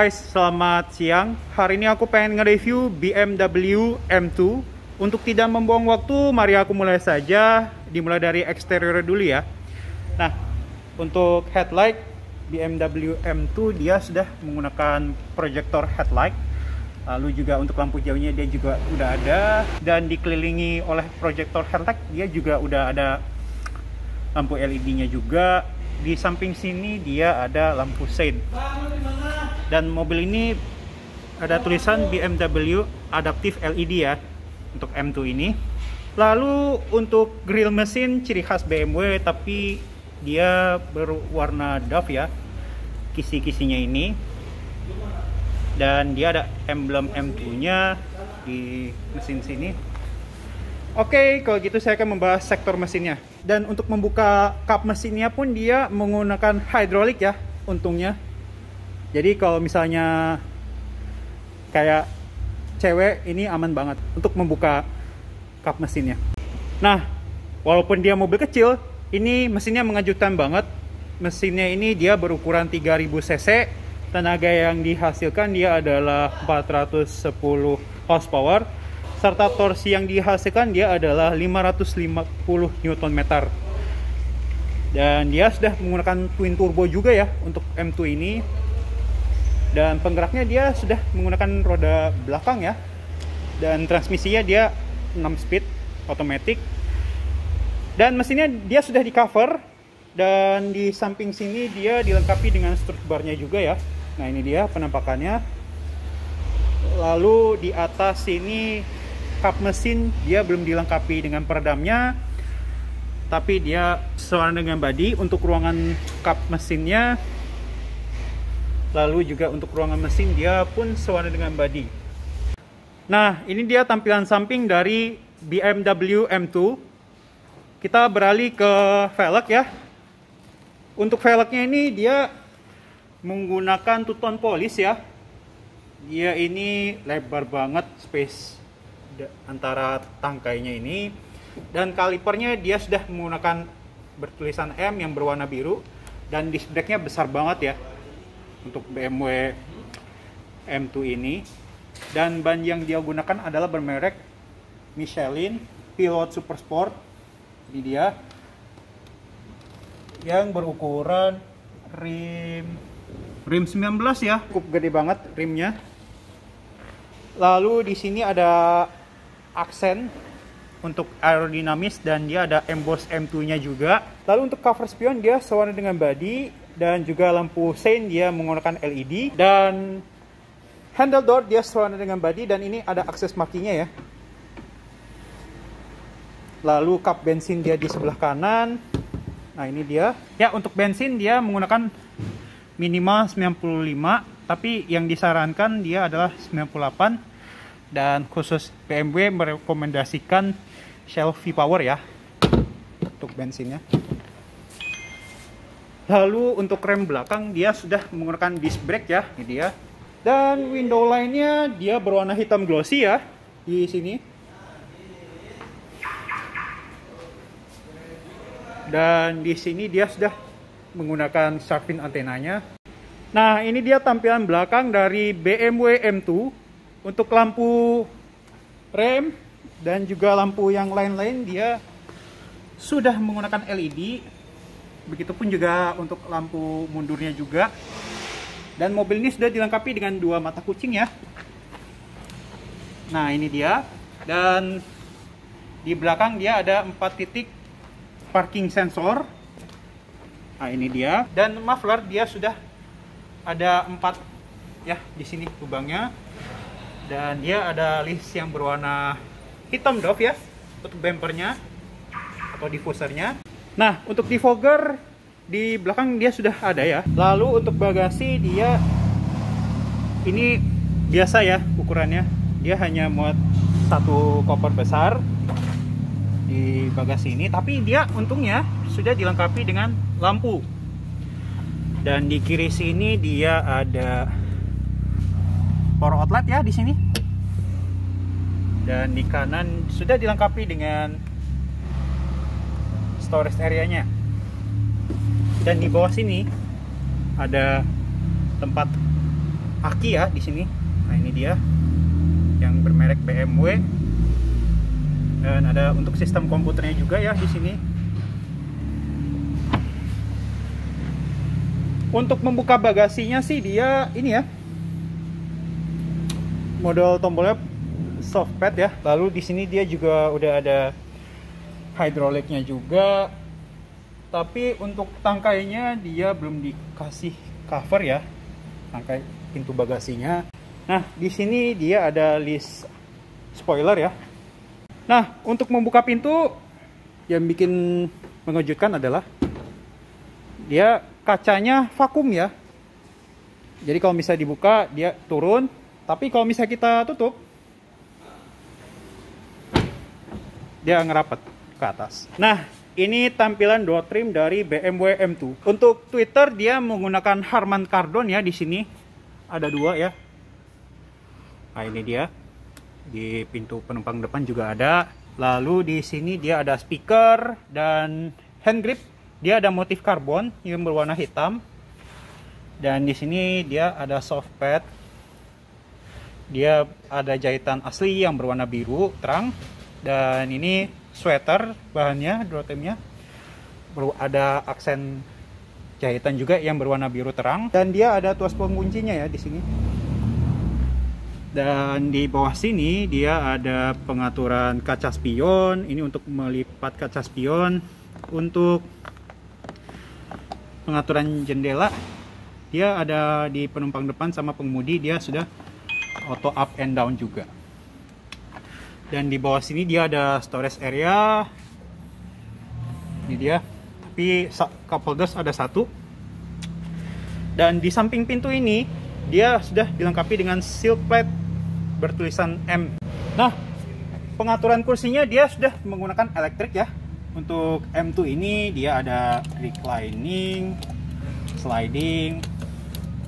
guys, selamat siang. Hari ini aku pengen nge-review BMW M2. Untuk tidak membuang waktu, mari aku mulai saja. Dimulai dari eksterior dulu ya. Nah, untuk headlight BMW M2 dia sudah menggunakan proyektor headlight. Lalu juga untuk lampu jauhnya dia juga udah ada, dan dikelilingi oleh proyektor headlight dia juga udah ada lampu LED-nya juga. Di samping sini dia ada lampu shade. Dan mobil ini ada tulisan BMW Adaptive LED ya untuk M2 ini. Lalu untuk grill mesin ciri khas BMW, tapi dia berwarna doff ya, kisi-kisinya ini. Dan dia ada emblem M2-nya di mesin sini. Oke, kalau gitu saya akan membahas sektor mesinnya. Dan untuk membuka kap mesinnya pun dia menggunakan hidrolik ya, untungnya. Jadi kalau misalnya kayak cewek, ini aman banget untuk membuka kap mesinnya. Nah, walaupun dia mobil kecil, ini mesinnya mengejutkan banget. Mesinnya ini dia berukuran 3000 cc. Tenaga yang dihasilkan dia adalah 410 horsepower. Serta torsi yang dihasilkan dia adalah 550 Nm. Dan dia sudah menggunakan twin turbo juga ya untuk M2 ini. Dan penggeraknya dia sudah menggunakan roda belakang ya. Dan transmisinya dia 6 speed automatic. Dan mesinnya dia sudah di cover. Dan di samping sini dia dilengkapi dengan strut barnya juga ya. Nah, ini dia penampakannya. Lalu di atas sini kap mesin dia belum dilengkapi dengan peredamnya, tapi dia sesuai dengan body untuk ruangan kap mesinnya. Lalu juga untuk ruangan mesin dia pun sesuai dengan body. Nah, ini dia tampilan samping dari BMW M2. Kita beralih ke velg ya. Untuk velgnya ini dia menggunakan two-tone polish ya. Dia ini lebar banget space antara tangkainya ini, dan kalipernya dia sudah menggunakan bertulisan M yang berwarna biru, dan disc brake-nya besar banget ya untuk BMW M2 ini. Dan ban yang dia gunakan adalah bermerek Michelin Pilot Super Sport. Ini dia yang berukuran rim 19 ya, cukup gede banget rimnya. Lalu di sini ada aksen untuk aerodinamis, dan dia ada emboss M2-nya juga. Lalu untuk cover spion dia sewarna dengan body, dan juga lampu sein dia menggunakan LED, dan handle door dia sewarna dengan body, dan ini ada akses makinya ya. Lalu kap bensin dia di sebelah kanan. Nah, ini dia. Ya, untuk bensin dia menggunakan minimal 95, tapi yang disarankan dia adalah 98. Dan khusus BMW merekomendasikan Shell V-Power ya untuk bensinnya. Lalu untuk rem belakang dia sudah menggunakan disc brake ya, ini dia. Dan window line-nya dia berwarna hitam glossy ya di sini. Dan di sini dia sudah menggunakan shark fin antenanya. Nah, ini dia tampilan belakang dari BMW M2. Untuk lampu rem dan juga lampu yang lain-lain dia sudah menggunakan LED. Begitupun juga untuk lampu mundurnya juga. Dan mobil ini sudah dilengkapi dengan 2 mata kucing ya. Nah, ini dia. Dan di belakang dia ada 4 titik parking sensor. Nah, ini dia. Dan muffler dia sudah ada 4 ya di sini lubangnya. Dan dia ada list yang berwarna hitam doff ya untuk bumpernya atau diffusernya. Nah, untuk defogger di belakang dia sudah ada ya. Lalu untuk bagasi dia ini biasa ya ukurannya. Dia hanya muat 1 koper besar di bagasi ini, tapi dia untungnya sudah dilengkapi dengan lampu. Dan di kiri sini dia ada power outlet ya di sini. Dan di kanan sudah dilengkapi dengan storage area-nya. Dan di bawah sini ada tempat aki ya di sini. Nah ini dia yang bermerek BMW. Dan ada untuk sistem komputernya juga ya di sini. Untuk membuka bagasinya sih dia ini ya, model tombolnya soft pad ya. Lalu di sini dia juga udah ada hidroliknya juga. Tapi untuk tangkainya dia belum dikasih cover ya, tangkai pintu bagasinya. Nah, di sini dia ada list spoiler ya. Nah, untuk membuka pintu yang bikin mengejutkan adalah dia kacanya vakum ya. Jadi kalau misalnya dibuka dia turun, tapi kalau misalnya kita tutup dia ngerapat ke atas. Nah, ini tampilan door trim dari BMW M2. Untuk Twitter dia menggunakan Harman Kardon ya di sini. Ada 2 ya. Nah, ini dia. Di pintu penumpang depan juga ada. Lalu di sini dia ada speaker dan hand grip. Dia ada motif karbon yang berwarna hitam. Dan di sini dia ada soft pad. Dia ada jahitan asli yang berwarna biru terang. Dan ini sweater bahannya, door trimnya. Ada aksen jahitan juga yang berwarna biru terang. Dan dia ada tuas penguncinya ya di sini. Dan di bawah sini dia ada pengaturan kaca spion. Ini untuk melipat kaca spion. Untuk pengaturan jendela dia ada di penumpang depan sama pengemudi, dia sudah auto up and down juga. Dan di bawah sini dia ada storage area. Ini dia. Tapi cup holders ada 1. Dan di samping pintu ini dia sudah dilengkapi dengan seal plate bertulisan M. Nah, pengaturan kursinya dia sudah menggunakan elektrik ya. Untuk M2 ini dia ada reclining, sliding,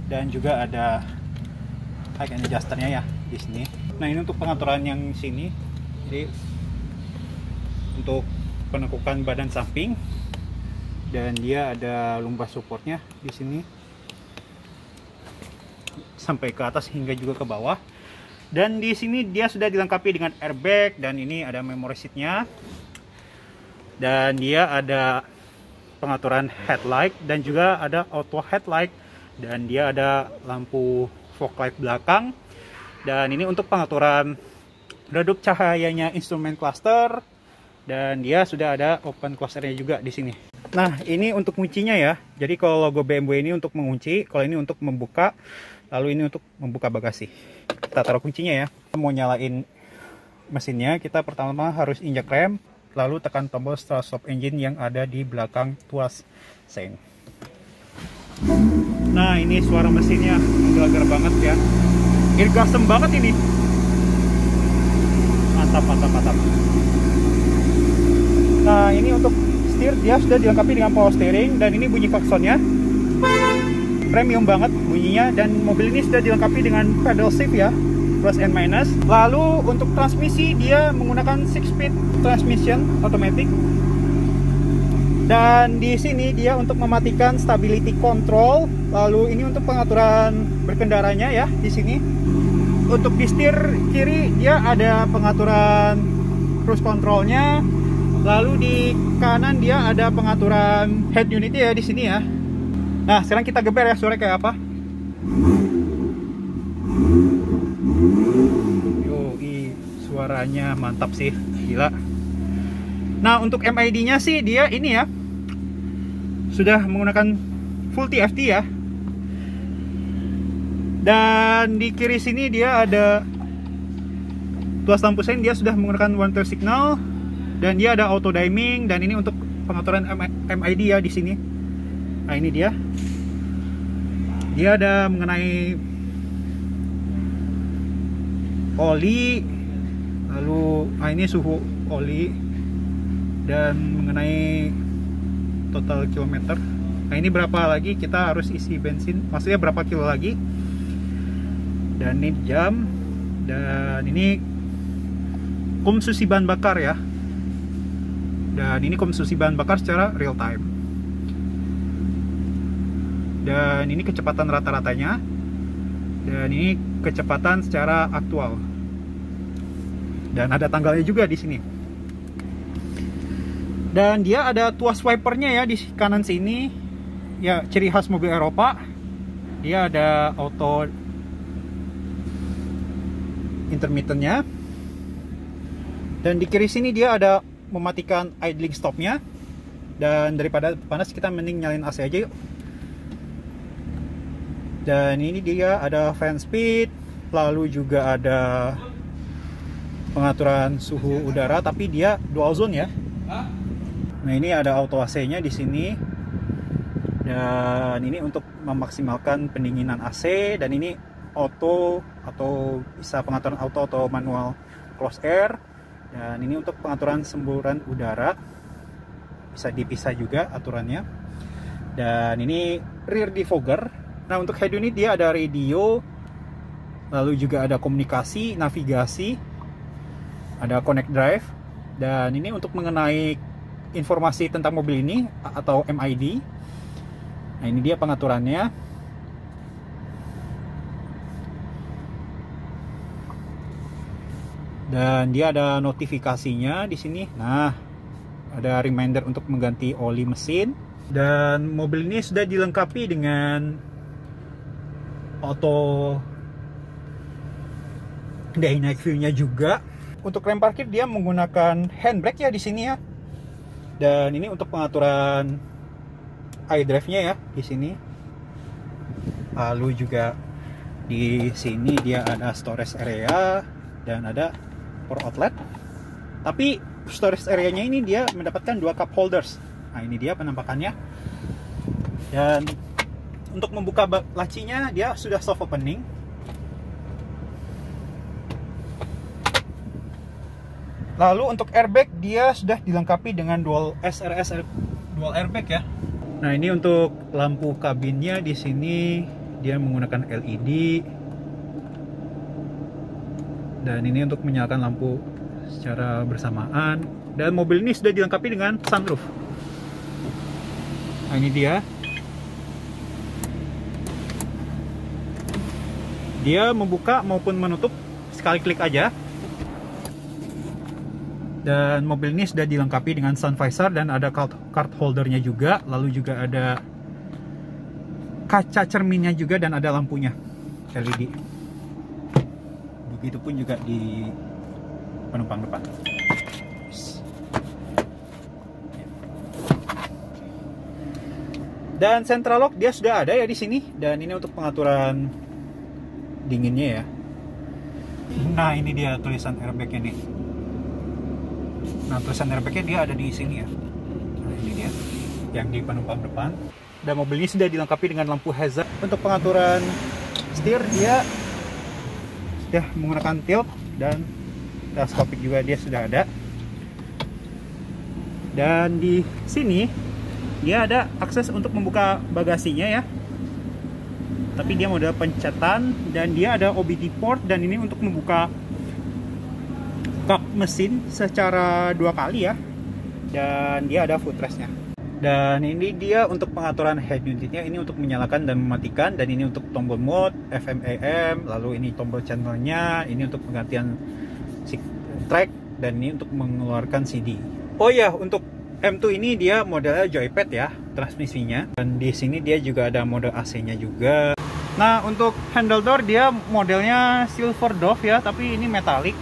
dan juga ada height and adjusternya ya di sini. Nah, ini untuk pengaturan yang sini. Jadi untuk penekukan badan samping, dan dia ada lumbar supportnya di sini sampai ke atas hingga juga ke bawah. Dan di sini dia sudah dilengkapi dengan airbag, dan ini ada memory seatnya. Dan dia ada pengaturan headlight dan juga ada auto headlight, dan dia ada lampu fog light belakang. Dan ini untuk pengaturan redup cahayanya instrumen cluster, dan dia sudah ada open closernya juga di sini. Nah, ini untuk kuncinya ya. Jadi kalau logo BMW ini untuk mengunci, kalau ini untuk membuka, lalu ini untuk membuka bagasi. Kita taruh kuncinya ya. Mau nyalain mesinnya, kita pertama harus injak rem, lalu tekan tombol start stop engine yang ada di belakang tuas seng. Nah, ini suara mesinnya gelegar banget ya. Irgasem banget ini. Mantap, mantap, mantap. Nah, ini untuk setir dia sudah dilengkapi dengan power steering, dan ini bunyi klaksonnya premium banget bunyinya. Dan mobil ini sudah dilengkapi dengan pedal shift ya, plus and minus. Lalu untuk transmisi dia menggunakan 6-speed transmission automatic. Dan di sini dia untuk mematikan stability control. Lalu ini untuk pengaturan berkendaranya ya di sini. Untuk di setir kiri dia ada pengaturan cruise controlnya. Lalu di kanan dia ada pengaturan head unit ya di sini ya. Nah, sekarang kita geber ya, suara kayak apa. Yoi, suaranya mantap sih, gila. Nah, untuk MID-nya sih dia ini ya, sudah menggunakan full TFT ya. Dan di kiri sini dia ada tuas lampu sein, dia sudah menggunakan one turn signal, dan dia ada auto dimming. Dan ini untuk pengaturan MID ya di sini. Nah, ini dia. Dia ada mengenai oli, lalu ini suhu oli, dan mengenai total kilometer. Nah, ini berapa lagi kita harus isi bensin, maksudnya berapa kilo lagi. Dan ini jam, dan ini konsumsi bahan bakar ya. Dan ini konsumsi bahan bakar secara real time. Dan ini kecepatan rata-ratanya. Dan ini kecepatan secara aktual. Dan ada tanggalnya juga di sini. Dan dia ada tuas wipernya ya di kanan sini. Ya, ciri khas mobil Eropa. Dia ada auto intermittent-nya. Dan di kiri sini dia ada mematikan idling stop-nya. Dan daripada panas kita mending nyalain AC aja yuk. Dan ini dia ada fan speed, lalu juga ada pengaturan suhu udara, tapi dia dual zone ya. Nah, ini ada auto AC-nya di sini. Dan ini untuk memaksimalkan pendinginan AC, dan ini auto atau bisa pengaturan auto atau manual close air. Dan ini untuk pengaturan semburan udara, bisa dipisah juga aturannya. Dan ini rear defogger. Nah, untuk head unit dia ada radio, lalu juga ada komunikasi, navigasi, ada connect drive. Dan ini untuk mengenai informasi tentang mobil ini atau MID. Nah, ini dia pengaturannya. Dan dia ada notifikasinya di sini. Nah, ada reminder untuk mengganti oli mesin. Dan mobil ini sudah dilengkapi dengan auto day night view-nya juga. Untuk rem parkir dia menggunakan handbrake ya di sini ya. Dan ini untuk pengaturan iDrive-nya ya di sini. Lalu juga di sini dia ada storage area dan ada power outlet. Tapi storage area-nya ini dia mendapatkan 2 cup holders. Nah, ini dia penampakannya. Dan untuk membuka lacinya dia sudah soft opening. Lalu untuk airbag dia sudah dilengkapi dengan dual SRS dual airbag ya. Nah, ini untuk lampu kabinnya di sini dia menggunakan LED. Dan ini untuk menyalakan lampu secara bersamaan. Dan mobil ini sudah dilengkapi dengan sunroof. Nah, ini dia. Dia membuka maupun menutup sekali klik aja. Dan mobil ini sudah dilengkapi dengan sun visor dan ada card holdernya juga. Lalu juga ada kaca cerminnya juga dan ada lampunya LED. Begitupun juga di penumpang depan. Dan central lock dia sudah ada ya di sini. Dan ini untuk pengaturan dinginnya ya. Nah, ini dia tulisan airbag nih. Nah, tulisan airbagnya dia ada di sini ya. Nah, ini dia yang di penumpang depan. Dan mobil ini sudah dilengkapi dengan lampu hazard. Untuk pengaturan setir dia sudah menggunakan tilt dan teleskopik juga dia sudah ada. Dan di sini dia ada akses untuk membuka bagasinya ya. Tapi dia model pencetan dan dia ada OBD port dan ini untuk membuka kap mesin secara 2 kali ya. Dan dia ada footrestnya. Dan ini dia untuk pengaturan head unitnya, ini untuk menyalakan dan mematikan. Dan ini untuk tombol mode, FM AM, lalu ini tombol channelnya, ini untuk penggantian track, dan ini untuk mengeluarkan CD. Oh ya, untuk M2 ini dia modelnya joypad ya, transmisinya. Dan di sini dia juga ada mode AC-nya juga. Nah, untuk handle door dia modelnya silver dove ya, tapi ini metalik.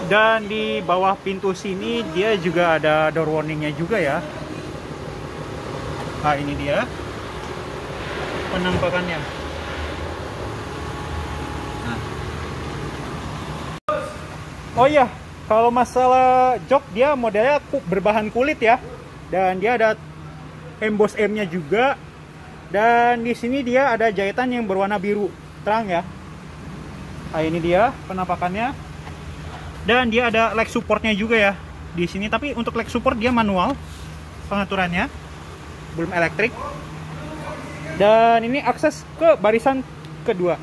Dan di bawah pintu sini dia juga ada door warningnya juga ya. Nah, ini dia penampakannya. Nah. Oh iya, kalau masalah jok dia modelnya berbahan kulit ya. Dan dia ada emboss M-nya juga. Dan di sini dia ada jahitan yang berwarna biru terang ya. Nah, ini dia penampakannya. Dan dia ada leg supportnya juga ya di sini. Tapi untuk leg support dia manual pengaturannya, belum elektrik. Dan ini akses ke barisan kedua.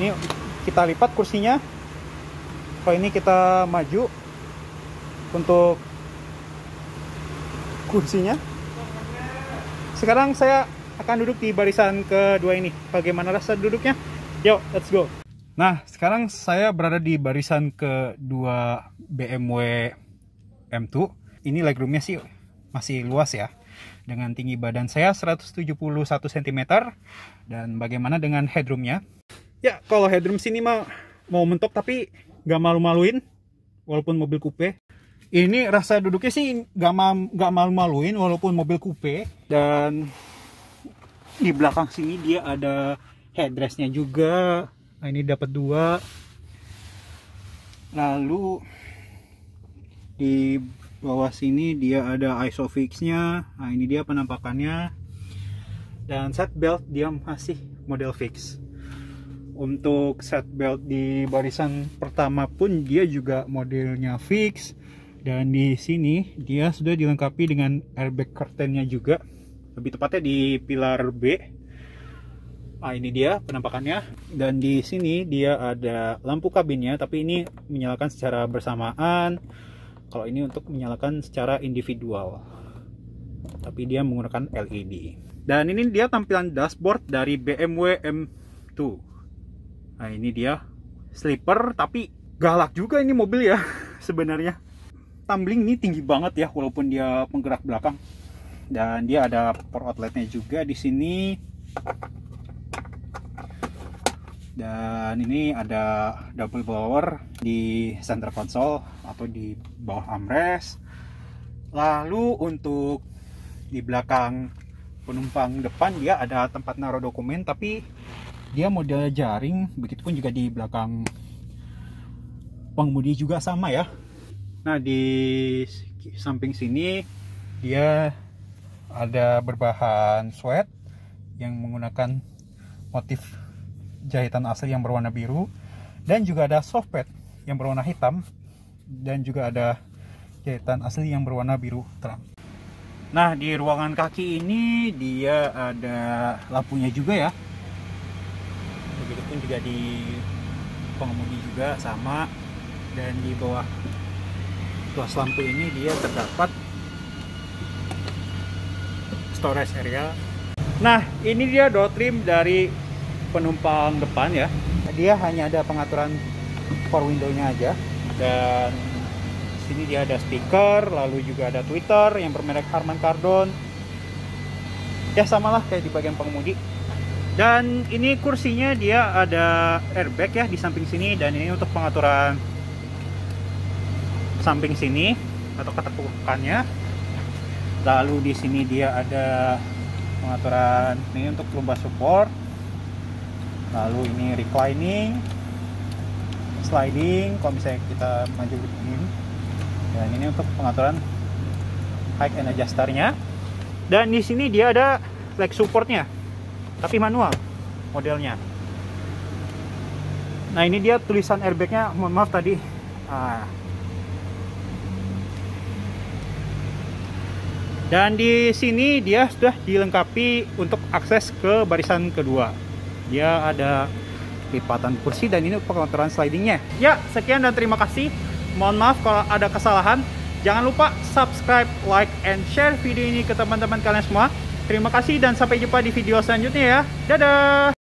Ini kita lipat kursinya. Kalau ini kita maju untuk kursinya. Sekarang saya akan duduk di barisan kedua ini. Bagaimana rasa duduknya? Yuk, let's go. Nah, sekarang saya berada di barisan kedua BMW M2. Ini legroomnya sih masih luas ya. Dengan tinggi badan saya 171 cm. Dan bagaimana dengan headroomnya? Ya, kalau headroom sini mah mau mentok tapi nggak malu-maluin. Walaupun mobil coupe. Ini rasa duduknya sih nggak malu-maluin walaupun mobil coupe. Dan di belakang sini dia ada headrestnya juga. Nah, ini dapat 2. Lalu di bawah sini dia ada ISOFIX-nya. Nah, ini dia penampakannya. Dan seat belt dia masih model fix. Untuk seat belt di barisan pertama pun dia juga modelnya fix. Dan di sini dia sudah dilengkapi dengan airbag curtain-nya juga. Lebih tepatnya di pilar B. Nah, ini dia penampakannya. Dan di sini dia ada lampu kabinnya, tapi ini menyalakan secara bersamaan. Kalau ini untuk menyalakan secara individual, tapi dia menggunakan LED. Dan ini dia tampilan dashboard dari BMW M2. Nah, ini dia sleeper, tapi galak juga ini mobil ya sebenarnya. Tumbling ini tinggi banget ya, walaupun dia penggerak belakang. Dan dia ada power outletnya juga di sini. Dan ini ada double blower di center console atau di bawah armrest. Lalu untuk di belakang penumpang depan dia ada tempat naruh dokumen, tapi dia model jaring. Begitupun juga di belakang pengemudi juga sama ya. Nah, di samping sini dia ada berbahan suede yang menggunakan motif jahitan asli yang berwarna biru, dan juga ada soft pad yang berwarna hitam, dan juga ada jahitan asli yang berwarna biru terang. Nah, di ruangan kaki ini dia ada lampunya juga ya. Begitupun juga di pengemudi juga sama. Dan di bawah tuas lampu ini dia terdapat storage area. Nah, ini dia door trim dari penumpang depan ya. Dia hanya ada pengaturan power window-nya aja. Dan sini dia ada speaker, lalu juga ada tweeter yang bermerek Harman Kardon. Ya, samalah kayak di bagian pengemudi. Dan ini kursinya dia ada airbag ya di samping sini, dan ini untuk pengaturan samping sini atau ketekukannya. Lalu di sini dia ada pengaturan ini untuk lumbar support. Lalu ini reclining, sliding kalau misalnya kita majuin. Dan ini untuk pengaturan height and adjuster-nya. Dan di sini dia ada leg support-nya, tapi manual modelnya. Nah, ini dia tulisan airbag-nya, mohon maaf tadi. Dan di sini dia sudah dilengkapi untuk akses ke barisan kedua. Dia ada lipatan kursi dan ini pengaturan slidingnya. Ya, sekian dan terima kasih. Mohon maaf kalau ada kesalahan. Jangan lupa subscribe, like, and share video ini ke teman-teman kalian semua. Terima kasih dan sampai jumpa di video selanjutnya ya. Dadah!